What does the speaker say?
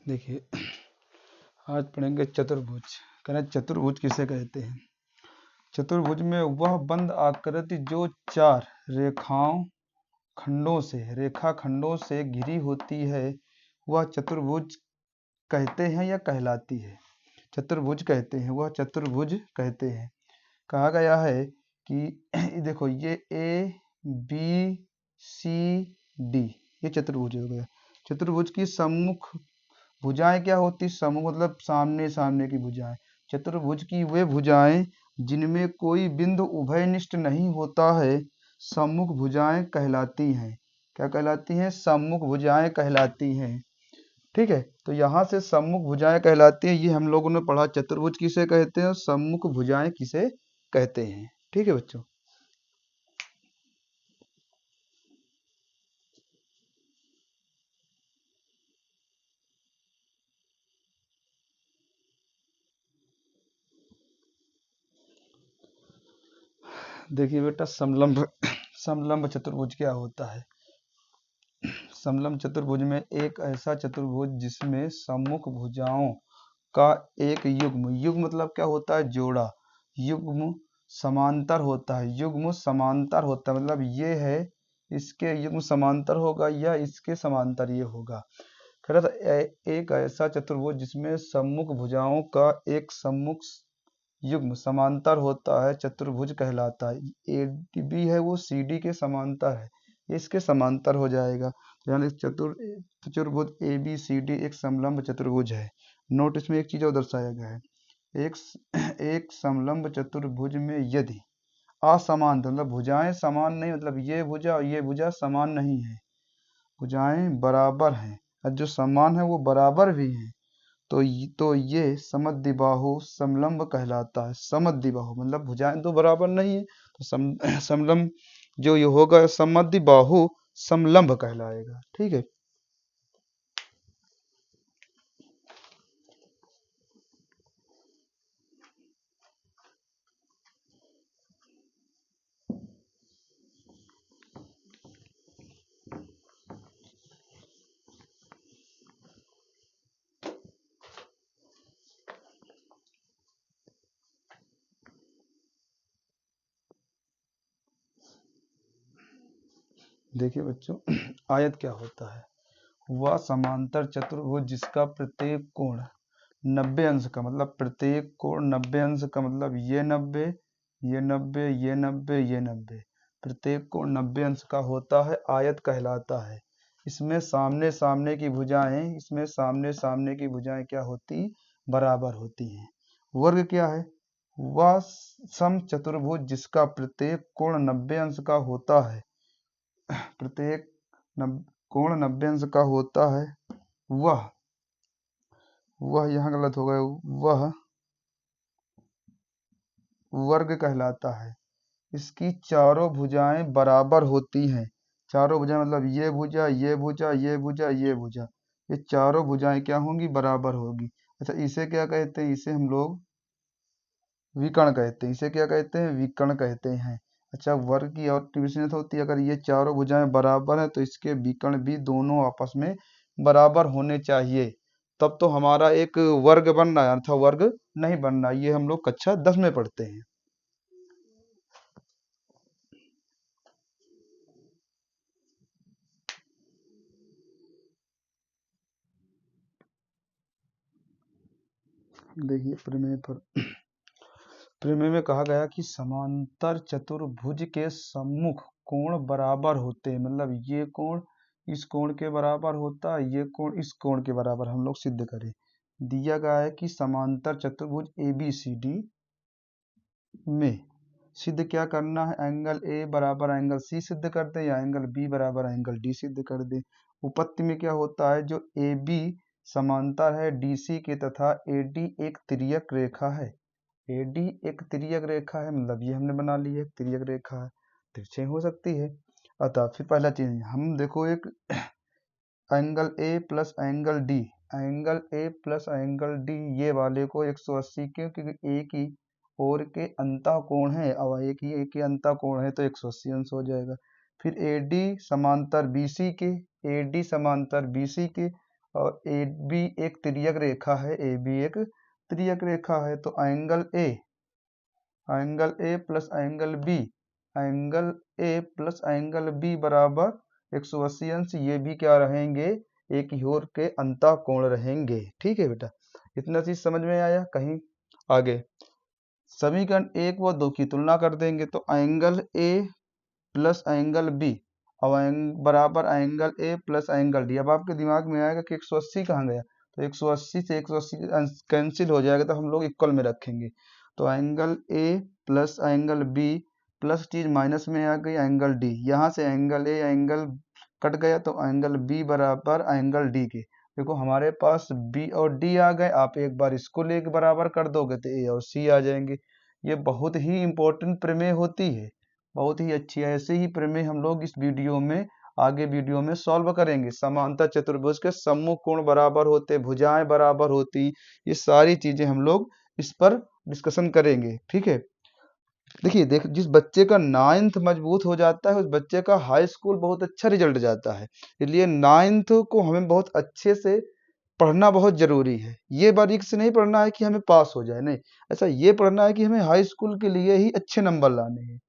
देखिए, आज पढ़ेंगे चतुर्भुज। कहना चतुर्भुज किसे कहते हैं। चतुर्भुज में वह बंद आकृति जो चार रेखा खंडों से घिरी होती है वह चतुर्भुज कहते हैं या कहलाती है। चतुर्भुज कहते हैं, वह चतुर्भुज कहते हैं। कहा गया है कि देखो ये ए बी सी डी ये चतुर्भुज हो गया। चतुर्भुज की सम्मुख भुजाएं क्या होती, सम्मुख मतलब सामने सामने की भुजाएं। चतुर्भुज की वे भुजाएं जिनमें कोई बिंदु उभयनिष्ठ नहीं होता है सम्मुख भुजाएं कहलाती हैं। क्या कहलाती हैं? सम्मुख भुजाएं कहलाती हैं। ठीक है, तो यहाँ से सम्मुख भुजाएं कहलाती हैं, ये हम लोगों ने पढ़ा। चतुर्भुज किसे कहते हैं, सम्मुख भुजाएं किसे कहते हैं। ठीक है बच्चों। देखिए बेटा, समलंब चतुर्भुज क्या होता है। समलंब चतुर्भुज में एक ऐसा चतुर्भुज जिसमें सम्मुख भुजाओं का एक युग्म मतलब क्या होता है, जोड़ा। युग्म समांतर होता है, युग्म समांतर होता है मतलब ये है, इसके युग्म समांतर होगा या इसके समांतर ये होगा। कह रहा था एक ऐसा चतुर्भुज जिसमें सम्मुख भुजाओं का एक सम्मुख युग्म समांतर होता है चतुर्भुज कहलाता है। ए बी है वो सी डी के समांतर है, इसके समांतर हो जाएगा। यानी चतुर्भुज ए बी सी डी एक समलंब चतुर्भुज है। नोट इसमें एक चीज और दर्शाया गया है। एक समलंब चतुर्भुज में यदि असमान मतलब भुजाएं समान नहीं, मतलब ये भुजा और ये भुजा समान नहीं है, भुजाएं बराबर हैं और जो समान है वो बराबर भी हैं, तो ये समद्विबाहु समलंब कहलाता है। समद्विबाहु मतलब भुजाएं तो बराबर नहीं है, तो समलंब जो ये होगा समद्विबाहु समलंब कहलाएगा। ठीक है। देखिए बच्चों, आयत क्या होता है। वह समांतर चतुर्भुज जिसका प्रत्येक कोण 90 अंश का, मतलब प्रत्येक कोण 90 अंश का, मतलब ये 90 ये 90 ये 90 ये 90, प्रत्येक कोण 90 अंश का होता है, आयत कहलाता है। इसमें सामने सामने की भुजाएं क्या होती, बराबर होती हैं। वर्ग क्या है, वह सम चतुर्भुज जिसका प्रत्येक कोण 90 अंश का होता है, प्रत्येक कोण 90 अंश का होता है, वह यहाँ गलत हो गया, वह वर्ग कहलाता है। इसकी चारों भुजाएं बराबर होती हैं। चारों भुजाएं मतलब ये भुजा ये भुजा ये भुजा ये भुजा, ये चारों भुजाएं क्या होंगी, बराबर होगी। अच्छा, इसे क्या कहते हैं, इसे हम लोग विकर्ण कहते हैं। इसे क्या कहते हैं, विकर्ण कहते हैं। अच्छा, वर्ग की और विशेषता होती है, अगर ये चारों भुजाएं बराबर हैं तो इसके विकर्ण भी दोनों आपस में बराबर होने चाहिए, तब तो हमारा एक वर्ग बन रहा है, अर्थात वर्ग नहीं बन रहा। ये हम लोग कक्षा 10 में पढ़ते हैं। देखिए प्रमेय में कहा गया कि समांतर चतुर्भुज के सम्मुख कोण बराबर होते हैं, मतलब ये कोण इस कोण के बराबर होता है, ये कोण इस कोण के बराबर। हम लोग सिद्ध करें। दिया गया है कि समांतर चतुर्भुज ए बी सी डी में सिद्ध क्या करना है, एंगल ए बराबर एंगल सी सिद्ध कर दे या एंगल बी बराबर एंगल डी सिद्ध कर दे। उपपत्ति में क्या होता है, जो ए बी समांतर है डी सी के तथा ए डी एक तिर्यक रेखा है। AD एक तिर्यक रेखा है, मतलब ये हमने बना ली है, तिर्यक रेखा है, तिरछे हो सकती है। अतः फिर पहला चीज हम देखो, एक angle A plus angle D, angle A plus angle D ये वाले को 180 के, क्योंकि एक ही और के अंतः कोण है, और एक के अंतः कोण है तो 180 अंश हो जाएगा। फिर AD समांतर BC के, AD समांतर BC के, और ए बी एक तिर्यक रेखा है, ए बी एक तिर्यक रेखा है, तो angle A plus angle B, angle A plus angle B बराबर 180 अंश, ये भी क्या रहेंगे, एक ही ओर के अंतः कोण रहेंगे। ठीक है बेटा, इतना चीज समझ में आया। कहीं आगे समीकरण 1 व 2 की तुलना कर देंगे, तो angle A plus angle B और बराबर angle A plus angle D. अब आपके दिमाग में आएगा कि 180 कहाँ गया, तो 180 से 180 कैंसिल हो जाएगा, तो हम लोग इक्वल में रखेंगे। तो angle A plus angle B plus चीज माइनस में आ गई एंगल डी, यहाँ से एंगल ए एंगल कट गया, तो एंगल बी बराबर एंगल डी के। देखो हमारे पास बी और डी आ गए, आप एक बार इसको लेके बराबर कर दोगे तो ए और सी आ जाएंगे। ये बहुत ही इंपॉर्टेंट प्रमेय होती है, बहुत ही अच्छी है। ऐसे ही प्रमेय हम लोग इस वीडियो में आगे वीडियो में सॉल्व करेंगे। समांतर चतुर्भुज के सम्मुख कोण बराबर होते, भुजाएं बराबर होती, ये सारी चीजें हम लोग इस पर डिस्कशन करेंगे। ठीक है, देखिए जिस बच्चे का 9th मजबूत हो जाता है, उस बच्चे का हाई स्कूल बहुत अच्छा रिजल्ट जाता है। इसलिए 9th को हमें बहुत अच्छे से पढ़ना बहुत जरूरी है। ये बारीक से नहीं पढ़ना है कि हमें पास हो जाए, नहीं, ऐसा ये पढ़ना है कि हमें हाई स्कूल के लिए ही अच्छे नंबर लाने हैं।